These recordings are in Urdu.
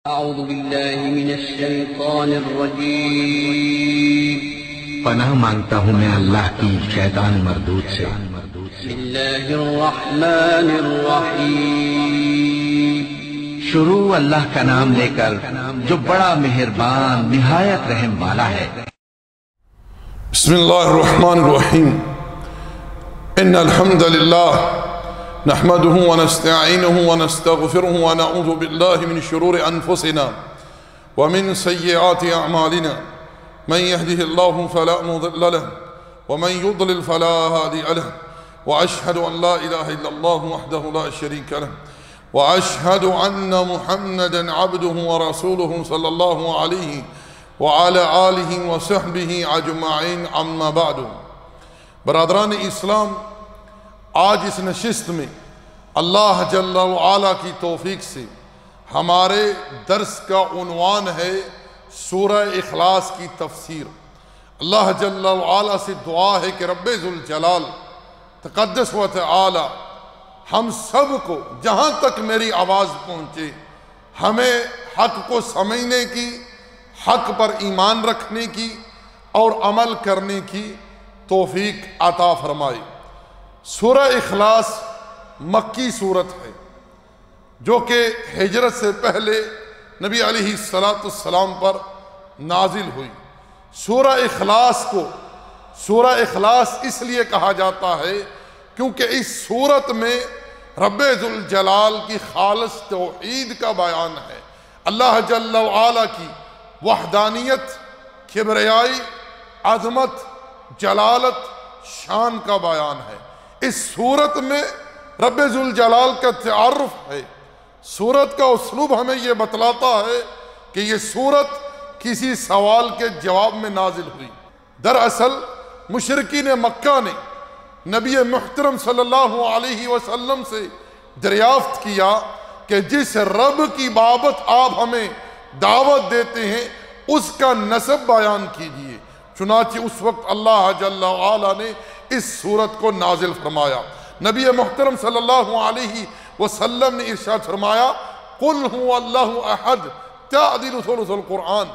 اعوذ باللہ من الشیطان الرجیم پناہ مانگتا ہوں میں اللہ کی شیطان مردود سے۔ بسم اللہ الرحمن الرحیم شروع اللہ کا نام لے کر جو بڑا مہربان نہایت رحم والا ہے۔ بسم اللہ الرحمن الرحیم ان الحمد للہ نحمده ونستعینه ونستغفره ونعوذ باللہ من شرور انفسنا ومن سیئات اعمالنا من يهده الله فلا مضل له ومن يضلل فلا هادي له واشهد ان لا اله الا الله وحده لا شريك له واشهد ان محمدا عبده ورسوله صلی اللہ علیہ وعلى آلہ وصحبہ اجمعین اما بعد۔ برادران اسلام، آج اس نشست میں اللہ جل وعلا کی توفیق سے ہمارے درس کا عنوان ہے سورہ اخلاص کی تفسیر۔ اللہ جل وعلا سے دعا ہے کہ رب ذوالجلال تقدس و تعالی ہم سب کو جہاں تک میری آواز پہنچے ہمیں حق کو سمجھنے کی، حق پر ایمان رکھنے کی اور عمل کرنے کی توفیق عطا فرمائے۔ سورہ اخلاص مکی صورت ہے جو کہ ہجرت سے پہلے نبی علیہ السلام پر نازل ہوئی۔ سورہ اخلاص کو سورہ اخلاص اس لیے کہا جاتا ہے کیونکہ اس صورت میں رب ذوالجلال کی خالص توحید کا بیان ہے، اللہ جل وعلا کی وحدانیت، کبریائی، عظمت، جلالت، شان کا بیان ہے۔ اس صورت میں رب ذوالجلال کا تعارف ہے۔ صورت کا اسلوب ہمیں یہ بتلاتا ہے کہ یہ صورت کسی سوال کے جواب میں نازل ہوئی۔ دراصل مشرکین مکہ نے نبی محترم صلی اللہ علیہ وسلم سے دریافت کیا کہ جس رب کی بابت آپ ہمیں دعوت دیتے ہیں اس کا نسب بیان کیجئے۔ چنانچہ اس وقت اللہ جل وعلا نے اس صورت کو نازل فرمایا۔ نبی محترم صلی اللہ علیہ وسلم نے ارشاد فرمایا قل هو اللہ احد تعدل ثلث القرآن۔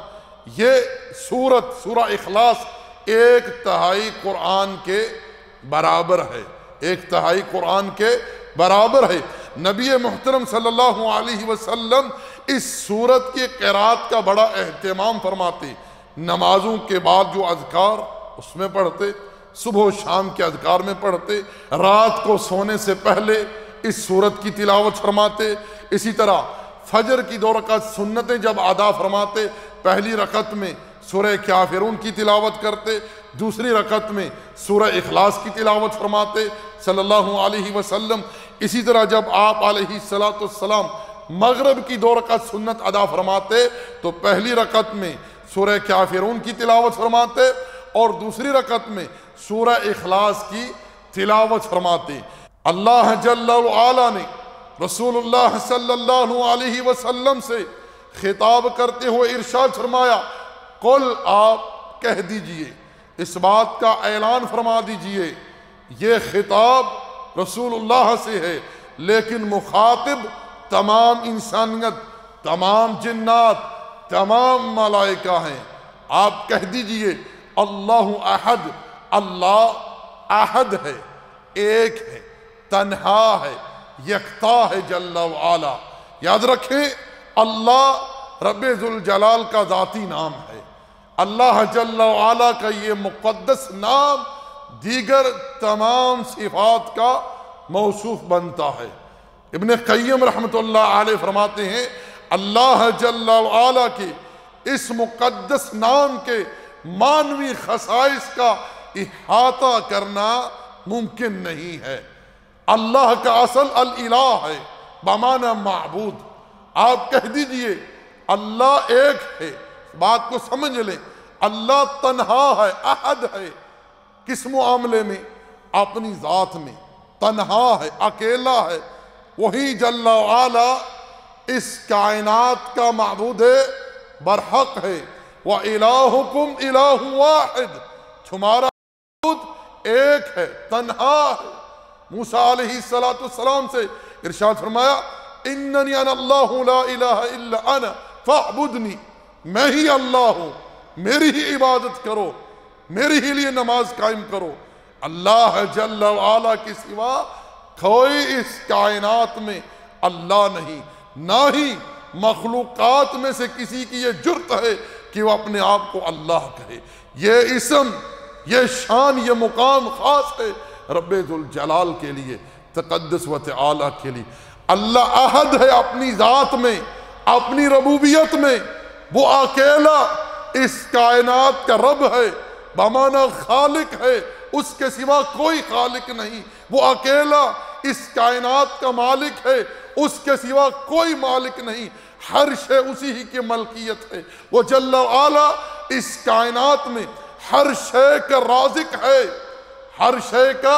یہ سورہ اخلاص ایک تہائی قرآن کے برابر ہے، ایک تہائی قرآن کے برابر ہے۔ نبی محترم صلی اللہ علیہ وسلم اس سورت کی قرات کا بڑا اہتمام فرماتے، نمازوں کے بعد جو اذکار اس میں پڑھتے، صبح و شام کے اذکار میں پڑھتے، رات کو سونے سے پہلے اس سورت کی تلاوت فرماتے۔ اسی طرح فجر کی 2 رکعت سنتیں جب ادا فرماتے، پہلی رکعت میں سورہ کافرون کی تلاوت کرتے، دوسری رکعت میں سورہ اخلاص کی تلاوت فرماتے صلی اللہ علیہ وسلم۔ اسی طرح جب آپ علیہ السلام مغرب کی 2 رکعت سنت ادا فرماتے تو پہلی رکعت میں سورہ کافرون کی تلاوت فرماتے اور دوسری رکعت میں سورہ اخلاص کی تلاوت فرماتے۔ اللہ جل وعلا نے رسول اللہ صلی اللہ علیہ وسلم سے خطاب کرتے ہوئے ارشاد فرمایا قل، آپ کہہ دیجئے، اس بات کا اعلان فرما دیجئے، یہ خطاب رسول اللہ سے ہے لیکن مخاطب تمام انسانیت، تمام جنات، تمام ملائکہ ہیں۔ آپ کہہ دیجئے اللہ احد، اللہ احد ہے، ایک ہے، تنہا ہے، یکتا ہے جل وعلا۔ یاد رکھیں اللہ رب ذوالجلال کا ذاتی نام ہے۔ اللہ جل وعلا کا یہ مقدس نام دیگر تمام صفات کا موصوف بنتا ہے۔ ابن قیم رحمۃ اللہ علیہ فرماتے ہیں اللہ جل وعلا کے اس مقدس نام کے مانوی خصائص کا احاطہ کرنا ممکن نہیں ہے۔ اللہ کا اصل الالہ ہے بمعنی معبود۔ آپ کہہ دیجئے اللہ ایک ہے، بات کو سمجھ لیں، اللہ تنہا ہے، احد ہے۔ کس معاملے میں؟ اپنی ذات میں تنہا ہے، اکیلا ہے۔ وہی جل وعلا اس کائنات کا معبود برحق ہے۔ وَإِلَٰهُكُمْ إِلَٰهٌ وَاحِدٌ، تمہارا معبود ایک ہے، تنہا ہے۔ موسیٰ علیہ السلام سے ارشاد فرمایا اِنَّنِي أَنَا اللَّهُ لَا إِلَٰهَ إِلَّا أَنَا فاعبدنی، میں ہی اللہ ہوں، میری ہی عبادت کرو، میری ہی لیے نماز قائم کرو۔ اللہ جل وعلا کے سوا کوئی اس کائنات میں اللہ نہیں، نہ ہی مخلوقات میں سے کسی کی یہ جرت ہے کہ وہ اپنے آپ کو اللہ کہے۔ یہ اسم، یہ شان، یہ مقام خاص ہے رب ذوالجلال کے لیے، تقدس و تعالی کے لیے۔ اللہ احد ہے اپنی ذات میں، اپنی ربوبیت میں، وہ اکیلا اس کائنات کا رب ہے، بمعنی خالق ہے، اس کے سوا کوئی خالق نہیں۔ وہ اکیلا اس کائنات کا مالک ہے، اس کے سوا کوئی مالک نہیں، ہر شے اسی ہی کی ملکیت ہے۔ وہ جل وعلا اس کائنات میں ہر شے کا رازق ہے، ہر شے کا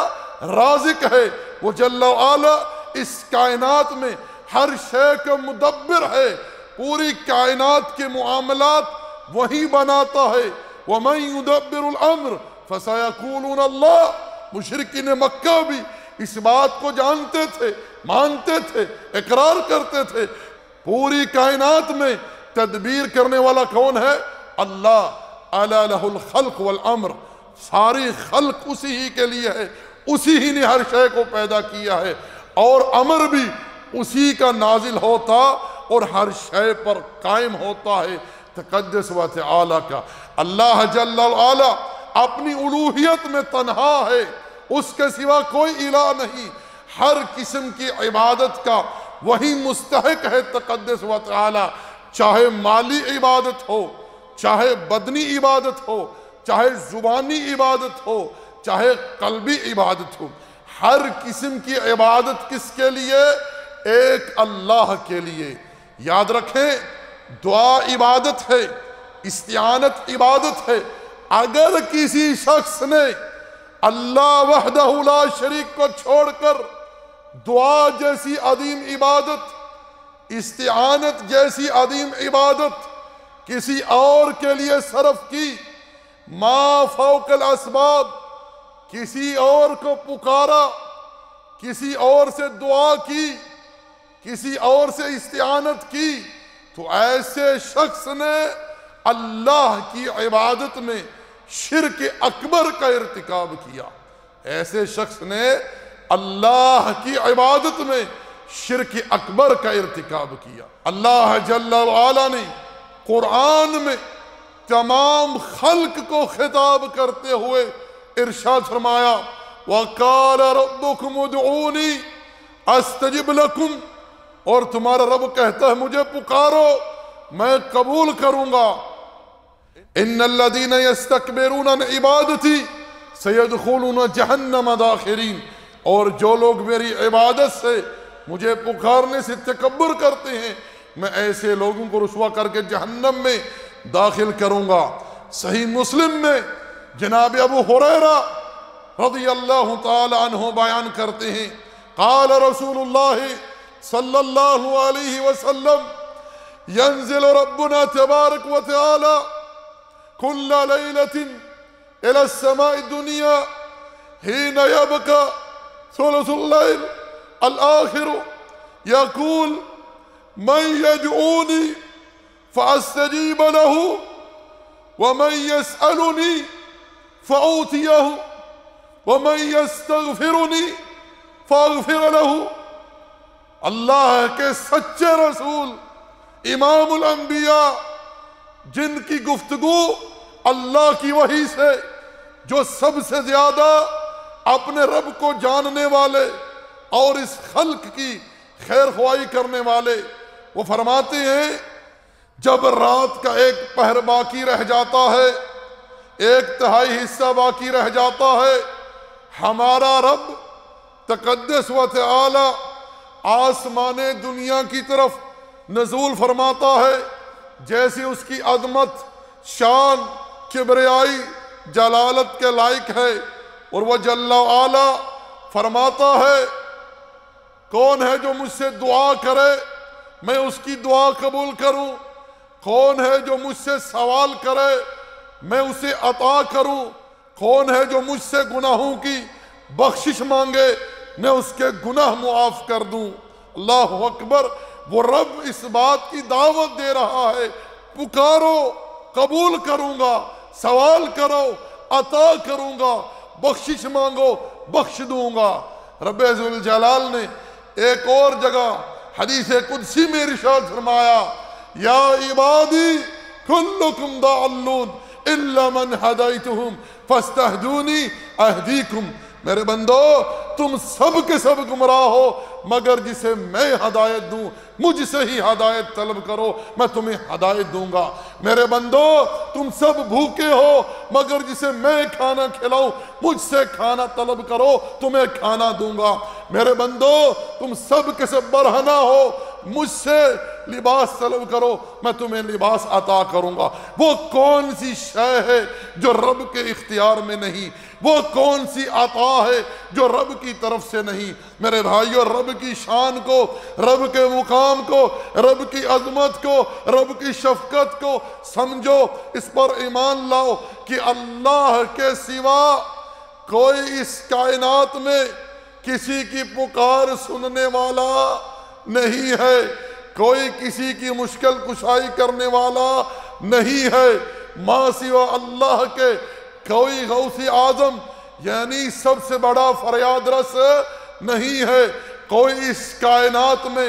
رازق ہے۔ وہ جل وعلا اس کائنات میں ہر شے کا مدبر ہے، پوری کائنات کے معاملات وہی بناتا ہے۔ وَمَن يُدَبِّرُ الْأَمْرَ فَسَيَقُولُونَ اللَّهُ۔ مشرکین مکہ بھی اس بات کو جانتے تھے، مانتے تھے، اقرار کرتے تھے، پوری کائنات میں تدبیر کرنے والا کون ہے؟ اللہ۔ اَلَا لَهُ الْخَلْقُ وَالْأَمْرُ، ساری خلق اسی ہی کے لیے ہے، اسی ہی نے ہر شے کو پیدا کیا ہے، اور امر بھی اسی کا نازل ہوتا اور ہر شے پر قائم ہوتا ہے، تقدس و تعالی کا۔ اللہ جل وعلا اپنی الوہیت میں تنہا ہے، اس کے سوا کوئی الہ نہیں، ہر قسم کی عبادت کا وہی مستحق ہے، تقدس و تعالی۔ چاہے مالی عبادت ہو، چاہے بدنی عبادت ہو، چاہے زبانی عبادت ہو، چاہے قلبی عبادت ہو، ہر قسم کی عبادت کس کے لیے؟ ایک اللہ کے لیے۔ یاد رکھیں، دعا عبادت ہے، استعانت عبادت ہے۔ اگر کسی شخص نے اللہ وحدہ لا شریک کو چھوڑ کر دعا جیسی عظیم عبادت، استعانت جیسی عظیم عبادت کسی اور کے لیے صرف کی، ما فوق الاسباب، کسی اور کو پکارا، کسی اور سے دعا کی، کسی اور سے استعانت کی، تو ایسے شخص نے اللہ کی عبادت میں شرک اکبر کا ارتکاب کیا۔ ایسے شخص نے اللہ کی عبادت میں شرک اکبر کا ارتکاب کیا۔ اللہ جل وعلا نے قرآن میں تمام خلق کو خطاب کرتے ہوئے ارشاد فرمایا، وَقَالَ رَبُّكُمُ ادْعُونِي أَسْتَجِبْ لَكُمْ، اور تمہارا رب کہتا ہے مجھے پکارو میں قبول کروں گا۔ إِنَّ الَّذِينَ يَسْتَكْبِرُونَ عَنْ عِبَادَتِي سَيَدْخُلُونَ جَهَنَّمَ دَاخِرِينَ، اور جو لوگ میری عبادت سے، مجھے پکارنے سے تکبر کرتے ہیں، میں ایسے لوگوں کو رسوا کر کے جہنم میں داخل کروں گا۔ صحیح مسلم میں جناب ابو ہریرہ رضی اللہ تعالی عنہ بیان کرتے ہیں، قال رسول اللہ صلی اللہ علیہ وسلم، ينزل ربنا تبارک و تعالی كل ليلة إلى السماء الدنيا حين يبقى ثلث الليل الآخر يقول من يدعوني فأستجيب له ومن يسألني فأعطيه ومن يستغفرني فأغفر له۔ اللہ کے سچے رسول امام الانبیاء، جن کی گفتگو اللہ کی وحی سے، جو سب سے زیادہ اپنے رب کو جاننے والے اور اس خلق کی خیر خواہی کرنے والے، وہ فرماتے ہیں جب رات کا ایک پہر باقی رہ جاتا ہے، ایک تہائی حصہ باقی رہ جاتا ہے، ہمارا رب تقدس و تعالی آسمان دنیا کی طرف نزول فرماتا ہے، جیسے اس کی عظمت، شان، کبریائی، جلالت کے لائق ہے، اور وہ جل وعلا فرماتا ہے کون ہے جو مجھ سے دعا کرے میں اس کی دعا قبول کروں، کون ہے جو مجھ سے سوال کرے میں اسے عطا کروں، کون ہے جو مجھ سے گناہوں کی بخشش مانگے میں اس کے گناہ معاف کر دوں۔ اللہ اکبر۔ وہ رب اس بات کی دعوت دے رہا ہے، پکارو قبول کروں گا، سوال کرو عطا کروں گا، بخشش مانگو بخش دوں گا۔ رب ذوالجلال نے ایک اور جگہ حدیث قدسی میں ارشاد فرمایا، یا عبادی کلکم ضالون الا من ہدیتہم فاستہدونی اہدیکم، میرے بندو تم سب کے سب گمراہ ہو مگر جسے میں ہدایت دوں، مجھ سے ہی ہدایت طلب کرو میں تمہیں ہدایت دوں گا۔ میرے بندو تم سب بھوکے ہو مگر جسے میں کھانا کھلاؤں، مجھ سے کھانا طلب کرو تمہیں کھانا دوں گا۔ میرے بندو تم سب کے سب برہنہ ہو، مجھ سے لباس طلب کرو میں تمہیں لباس عطا کروں گا۔ وہ کون سی شے ہے جو رب کے اختیار میں نہیں؟ وہ کون سی عطا ہے جو رب کی طرف سے نہیں؟ میرے بھائیو، رب کی شان کو، رب کے مقام کو، رب کی عظمت کو، رب کی شفقت کو سمجھو، اس پر ایمان لاؤ کہ اللہ کے سوا کوئی اس کائنات میں کسی کی پکار سننے والا نہیں ہے، کوئی کسی کی مشکل کشائی کرنے والا نہیں ہے، ماں سوا اللہ کے کوئی غوث اعظم یعنی سب سے بڑا فریاد رس نہیں ہے، کوئی اس کائنات میں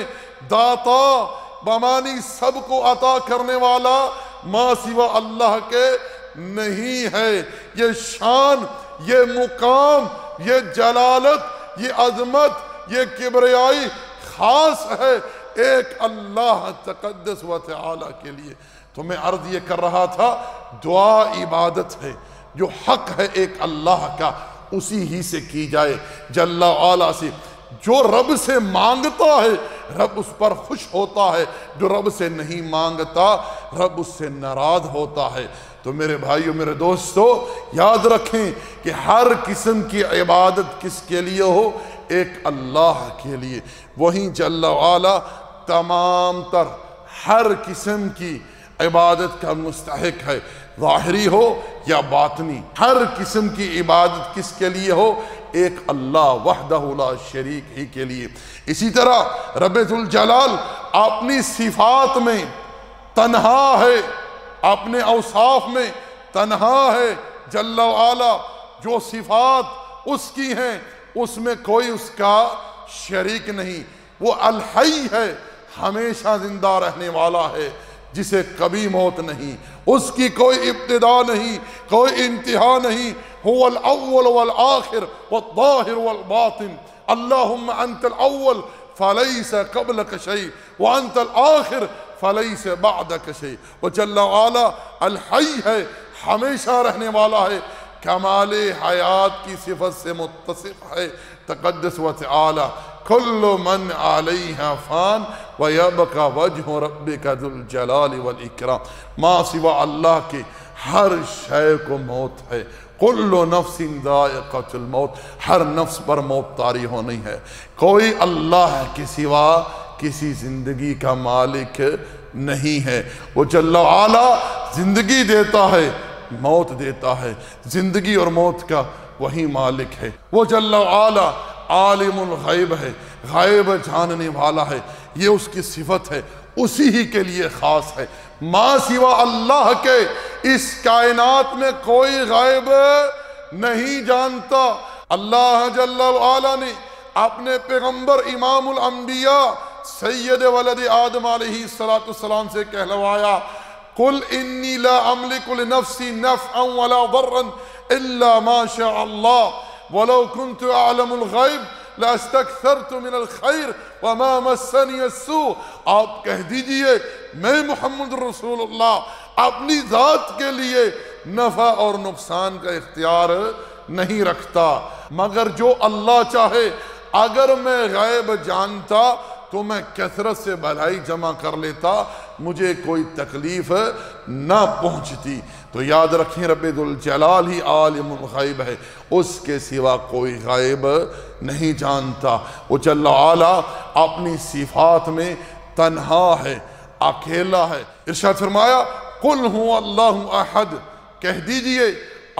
داتا بمانی سب کو عطا کرنے والا ماں سوا اللہ کے نہیں ہے۔ یہ شان، یہ مقام، یہ جلالت، یہ عظمت، یہ کبریائی خاص ہے ایک اللہ تقدس و تعالی کے لیے۔ تو میں عرض یہ کر رہا تھا، دعا عبادت ہے، جو حق ہے ایک اللہ کا اسی ہی سے کی جائے، جل وعلا سے۔ جو رب سے مانگتا ہے رب اس پر خوش ہوتا ہے، جو رب سے نہیں مانگتا رب اس سے ناراض ہوتا ہے۔ تو میرے بھائیو، میرے دوستو، یاد رکھیں کہ ہر قسم کی عبادت کس کے لیے ہو؟ ایک اللہ کے لیے۔ وہیں جل وعلا تمام تر ہر قسم کی عبادت کا مستحق ہے، ظاہری ہو یا باطنی، ہر قسم کی عبادت کس کے لیے ہو؟ ایک اللہ وحدہ لا شریک ہی کے لیے۔ اسی طرح رب ذوالجلال اپنی صفات میں تنہا ہے، اپنے اوصاف میں تنہا ہے، جل وعلا جو صفات اس کی ہیں اس میں کوئی اس کا شریک نہیں۔ وہ الحی ہے، ہمیشہ زندہ رہنے والا ہے، جسے کبھی موت نہیں، اس کی کوئی ابتدا نہیں، کوئی انتہا نہیں۔ هو الاول والآخر والظاہر والباطن، اللہم انت الاول فلیس قبلک شیء وانت الآخر فلیس بعدک شیء۔ وہ جل وعلا الحی ہے، ہمیشہ رہنے والا ہے، کمال حیات کی صفت سے متصف ہے، تقدس و تعالی۔ کل من علیہا فان ویبقى وجہ ربک ذو الجلال والاکرام۔ ماں سوا اللہ کے ہر شے کو موت ہے، کل نفس ذائقۃ الموت، ہر نفس پر موت طاری ہونی ہے۔ کوئی اللہ کے سوا کسی زندگی کا مالک نہیں ہے۔ وہ جل وعلا زندگی دیتا ہے، موت دیتا ہے، زندگی اور موت کا وہی مالک ہے۔ وہ جل وعلا عالم الغیب ہے، غیب جاننے والا ہے، یہ اس کی صفت ہے، اسی ہی کے لیے خاص ہے۔ ماں سوا اللہ کے اس کائنات میں کوئی غیب نہیں جانتا۔ اللہ جل وعلا نے اپنے پیغمبر امام الانبیاء سید ولد آدم علیہ السلام سے کہلوایا، قل انی لا املک لنفسی نفعا ولا ضرا الا ما شاء اللہ ولو كنت اعلم الغیب لاستکثرت من الخیر وما مسنی السوء۔ آپ کہہ دیجئے میں محمد رسول اللہ اپنی ذات کے لیے نفع اور نقصان کا اختیار نہیں رکھتا، مگر جو اللہ چاہے۔ اگر میں غیب جانتا تو میں کثرت سے بھلائی جمع کر لیتا، مجھے کوئی تکلیف نہ پہنچتی۔ تو یاد رکھیں رب ذوالجلال ہی عالم الغیب ہے، اس کے سوا کوئی غیب نہیں جانتا۔ وہ جل وعلا اپنی صفات میں تنہا ہے، اکیلا ہے۔ ارشاد فرمایا قل هو اللہ احد، کہہ دیجئے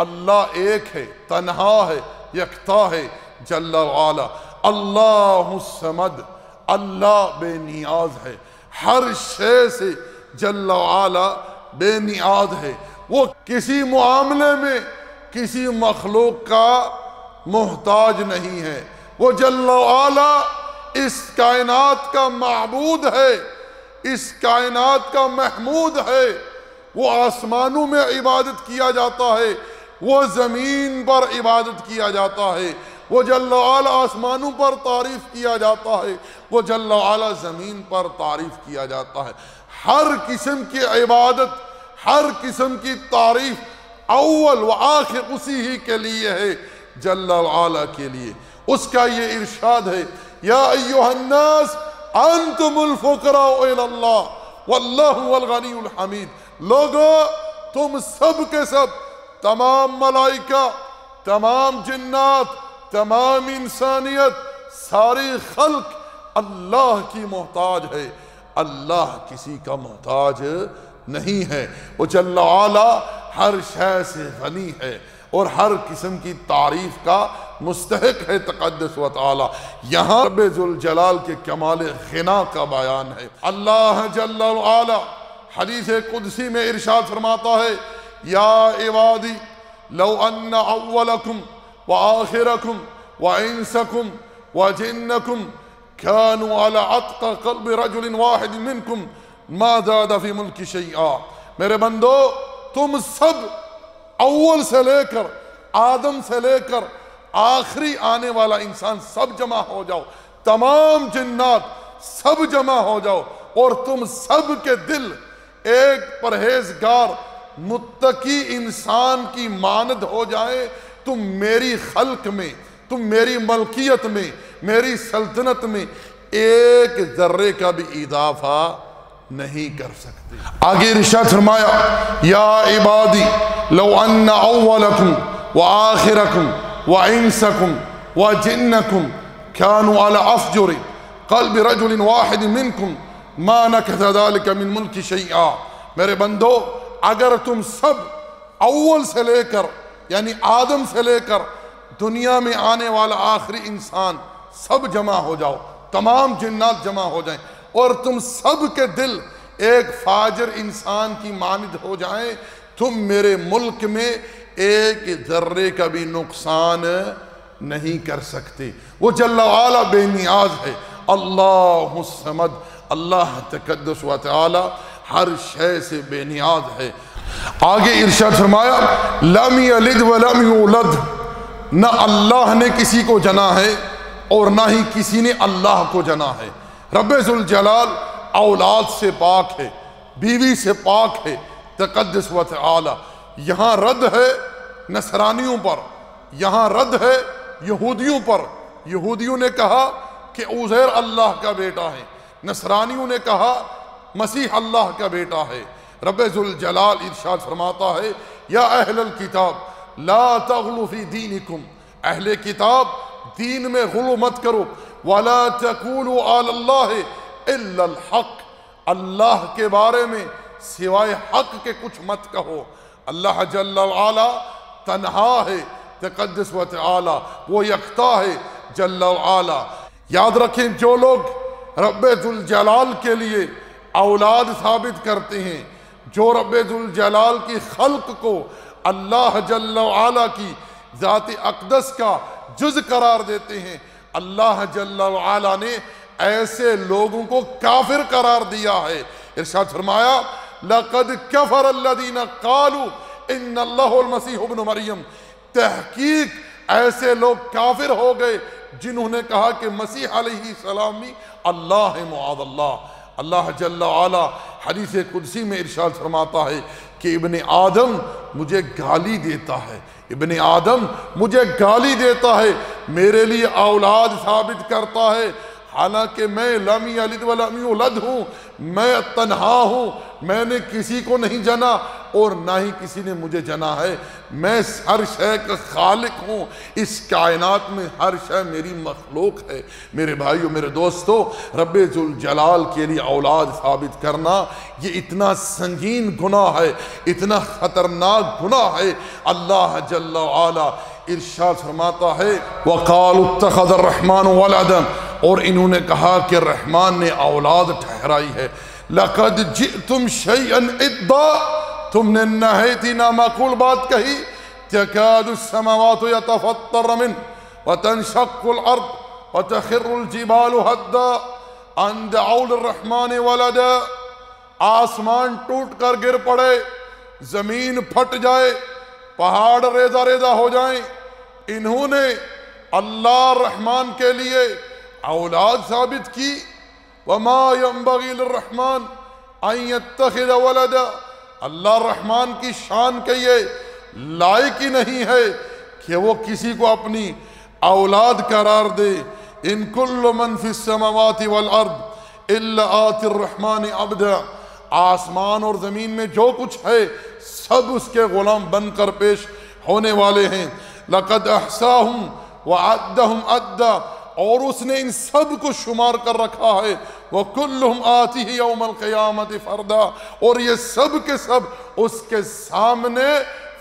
اللہ ایک ہے، تنہا ہے، یکتا ہے، جل وعلا۔ اللہ الصمد، اللہ بے نیاز ہے، ہر شے سے جل وعلا بے نیاز ہے، وہ کسی معاملے میں کسی مخلوق کا محتاج نہیں ہے، وہ جل وعلا اس کائنات کا معبود ہے، اس کائنات کا محمود ہے، وہ آسمانوں میں عبادت کیا جاتا ہے، وہ زمین پر عبادت کیا جاتا ہے، وہ جل وعلا آسمانوں پر تعریف کیا جاتا ہے، وہ جل وعلا زمین پر تعریف کیا جاتا ہے۔ ہر قسم کی عبادت، ہر قسم کی تعریف اول و آخر اسی ہی کے لیے ہے، جل وعلا کے لیے۔ اس کا یہ ارشاد ہے، یا ایھا الناس انتم الفقراء الی اللہ واللہ هو الغنی الحمید۔ لوگو تم سب کے سب، تمام ملائکہ، تمام جنات، تمام انسانیت، ساری خلق اللہ کی محتاج ہے، اللہ کسی کا محتاج نہیں ہے۔ وہ جل وعلا ہر شے سے غنی ہے اور ہر قسم کی تعریف کا مستحق ہے تقدس و تعالی۔ یہاں رب ذوالجلال کے کمال غنا کا بیان ہے۔ اللہ جل وعلا حدیث قدسی میں ارشاد فرماتا ہے، یا عبادی لو ان اولکم وآخرکم وانسکم وجنکم كانوا على اتقى قلب رجل واحد منكم ما زاد في ملك شيئا۔ میرے بندو، تم سب اول سے لے کر آدم سے لے کر آخری آنے والا انسان سب جمع ہو جاؤ، تمام جنات سب جمع ہو جاؤ، اور تم سب کے دل ایک پرہیزگار متقی انسان کی مانند ہو جائیں، تم میری خلق میں، تم میری ملکیت میں، میری سلطنت میں ایک ذرے کا بھی اضافہ نہیں کر سکتے۔ آگے ارشاد فرمایا، یا عبادی لو ان اولکم وآخرکم وانسکم وجنکم كانوا على افجر قلب رجل واحد منکم ما نکث ذلك من ملک شیئا۔ میرے بندو، اگر تم سب اول سے لے کر یعنی آدم سے لے کر دنیا میں آنے والا آخری انسان سب جمع ہو جاؤ، تمام جنات جمع ہو جائیں، اور تم سب کے دل ایک فاجر انسان کی مانند ہو جائیں، تم میرے ملک میں ایک ذرے کا بھی نقصان نہیں کر سکتے۔ وہ جل وعلا بے نیاز ہے، اللہ الصمد، اللہ تقدس و تعالی ہر شے سے بے نیاز ہے۔ آگے ارشاد فرمایا، لم یلد ولم یولد، نہ اللہ نے کسی کو جنا ہے اور نہ ہی کسی نے اللہ کو جنا ہے۔ رب ذوالجلال اولاد سے پاک ہے، بیوی سے پاک ہے، تقدس و تعالی۔ یہاں رد ہے نصرانیوں پر، یہاں رد ہے یہودیوں پر۔ یہودیوں نے کہا کہ عزیر اللہ کا بیٹا ہے، نصرانیوں نے کہا مسیح اللہ کا بیٹا ہے۔ رب ذوالجلال ارشاد فرماتا ہے، یا اہل الکتاب لا تغلوا فی دینکم، اہل کتاب دین میں غلو مت کرو، ولا تقولوا علی اللہ الا الحق، اللہ کے بارے میں سوائے حق کے کچھ مت کہو۔ اللہ جل وعلا تنہا ہے، تقدس و تعالی، وہ یکتا ہے جل وعلا۔ یاد رکھیں، جو لوگ رب ذوالجلال کے لیے اولاد ثابت کرتے ہیں، جو رب ذوالجلال کی خلق کو اللہ جل وعلا کی ذات اقدس کا جز قرار دیتے ہیں، اللہ جل وعلا نے ایسے لوگوں کو کافر قرار دیا ہے۔ ارشاد فرمایا، لَقَدْ كَفَرَ الَّذِينَ قَالُوا إِنَّ اللَّهُ الْمَسِيحُ ابْنُ مَرْيَمَ، تحقیق ایسے لوگ کافر ہو گئے جنہوں نے کہا کہ مسیح علیہ السلام بھی اللہ ہے، معاذ اللہ۔ اللہ جل وعلا حدیث قدسی میں ارشاد فرماتا ہے کہ ابن آدم مجھے گالی دیتا ہے، ابن آدم مجھے گالی دیتا ہے، میرے لیے اولاد ثابت کرتا ہے، حالانکہ میں لم یلد ولم یولد ہوں، میں تنہا ہوں، میں نے کسی کو نہیں جنا اور نہ ہی کسی نے مجھے جنا ہے، میں ہر شے کا خالق ہوں، اس کائنات میں ہر شے میری مخلوق ہے۔ میرے بھائیو، میرے دوستو، رب ذوالجلال کے لیے اولاد ثابت کرنا یہ اتنا سنگین گناہ ہے، اتنا خطرناک گناہ ہے۔ اللہ جل وعلا ارشاد فرماتا ہے، وَقَالُوا اتَّخَذَ الرَّحْمَنُ وَلَدًا، اور انہوں نے کہا کہ رحمان نے اولاد ٹھہرائی ہے۔ لقد جئتم شیئا ادا، تم نے نہایت ہی نامعقول بات کہی، تکاد السماوات یتفطرن منہ وتنشق الارض وتخر الجبال ہدا ان دعوا للرحمن ولدا، آسمان ٹوٹ کر گر پڑے، زمین پھٹ جائے، پہاڑ ریزہ ریزہ ہو جائیں، انہوں نے اللہ رحمان کے لیے اولاد ثابت کی۔ وما ينبغي للرحمن ان يتخذ ولدا، اللہ رحمان کی شان کے یہ لائق ہی نہیں ہے کہ وہ کسی کو اپنی اولاد قرار دے۔ ان کل من فی السماوات والارض الا آتی الرحمن عبدا، آسمان اور زمین میں جو کچھ ہے سب اس کے غلام بن کر پیش ہونے والے ہیں۔ لقد احصاہم وعدہم عدا، اور اس نے ان سب کو شمار کر رکھا ہے۔ وَكُلُّهُمْ آتِهِ يَوْمَ الْقِيَامَةِ فَرْدًا، اور یہ سب کے سب اس کے سامنے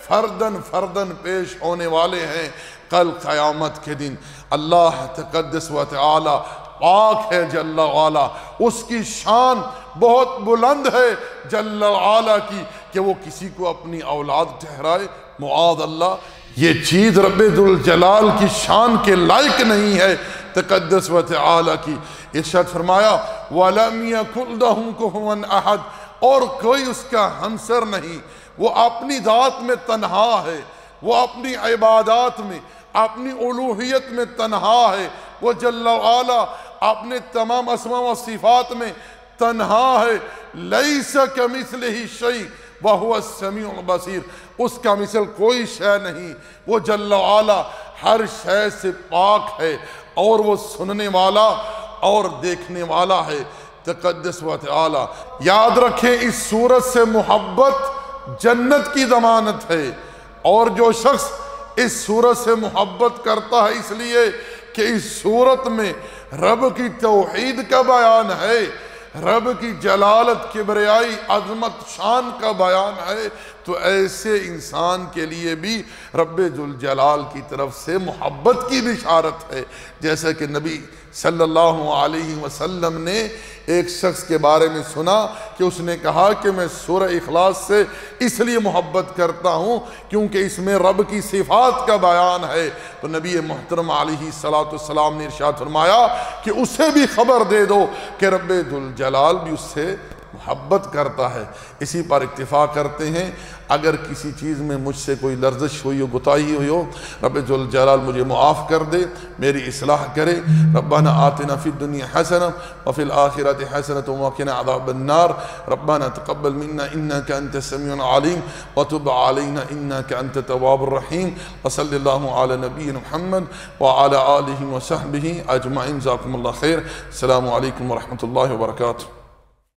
فردن فردن پیش ہونے والے ہیں کل قیامت کے دن۔ اللہ تقدس و تعالی پاک ہے جل وعلا، اس کی شان بہت بلند ہے جل وعلا کی کہ وہ کسی کو اپنی اولاد ٹھہرائے، معاذ اللہ، یہ چیز رب ذوالجلال کی شان کے لائق نہیں ہے تقدس و تعالی کی۔ ارشاد فرمایا وَلَمْ يَكُنْ لَهُ كُفُوًا أَحَدٌ، اور کوئی اس کا ہمسر نہیں، وہ اپنی ذات میں تنہا ہے، وہ اپنی عبادات میں اپنی الوہیت میں تنہا ہے، وہ جل وعلا اپنے تمام اسماء و صفات میں تنہا ہے۔ لَيْسَ كَمِثْلِهِ شَيْءٌ وَهُوَ السَّمِيعُ الْبَصِيرُ، اس کا مثل کوئی شے نہیں، وہ جل وعلا ہر شے سے پاک ہے اور وہ سننے والا اور دیکھنے والا ہے تقدس و تعالی۔ یاد رکھیں اس صورت سے محبت جنت کی ضمانت ہے، اور جو شخص اس صورت سے محبت کرتا ہے اس لیے کہ اس صورت میں رب کی توحید کا بیان ہے، رب کی جلالت، کبریائی، عظمت، شان کا بیان ہے، تو ایسے انسان کے لیے بھی رب ذوالجلال کی طرف سے محبت کی بشارت ہے۔ جیسا کہ نبی صلی اللہ علیہ وسلم نے ایک شخص کے بارے میں سنا کہ اس نے کہا کہ میں سورہ اخلاص سے اس لیے محبت کرتا ہوں کیونکہ اس میں رب کی صفات کا بیان ہے، تو نبی محترم علیہ السلام نے ارشاد فرمایا کہ اسے بھی خبر دے دو کہ رب ذوالجلال بھی اس سے محبت کرتا ہے۔ اسی پر اکتفا کرتے ہیں، اگر کسی چیز میں مجھ سے کوئی لرزش ہوئی ہو، کوتاہی ہوئی ہو، رب ذوالجلال مجھے معاف کر دے، میری اصلاح کرے۔ ربنا آتنا فی الدنیا حسنہ وفی الآخرۃ حسنۃ وقنا عذاب النار، ربنا تقبل منا انک انت السمیع العلیم وتب علینا انک انت التواب الرحیم، وصلی اللہ علی نبینا محمد وعلی آلہ وصحبہ اجمعین۔ جزاکم اللہ خیر، السلام علیکم ورحمۃ اللہ وبرکاتہ۔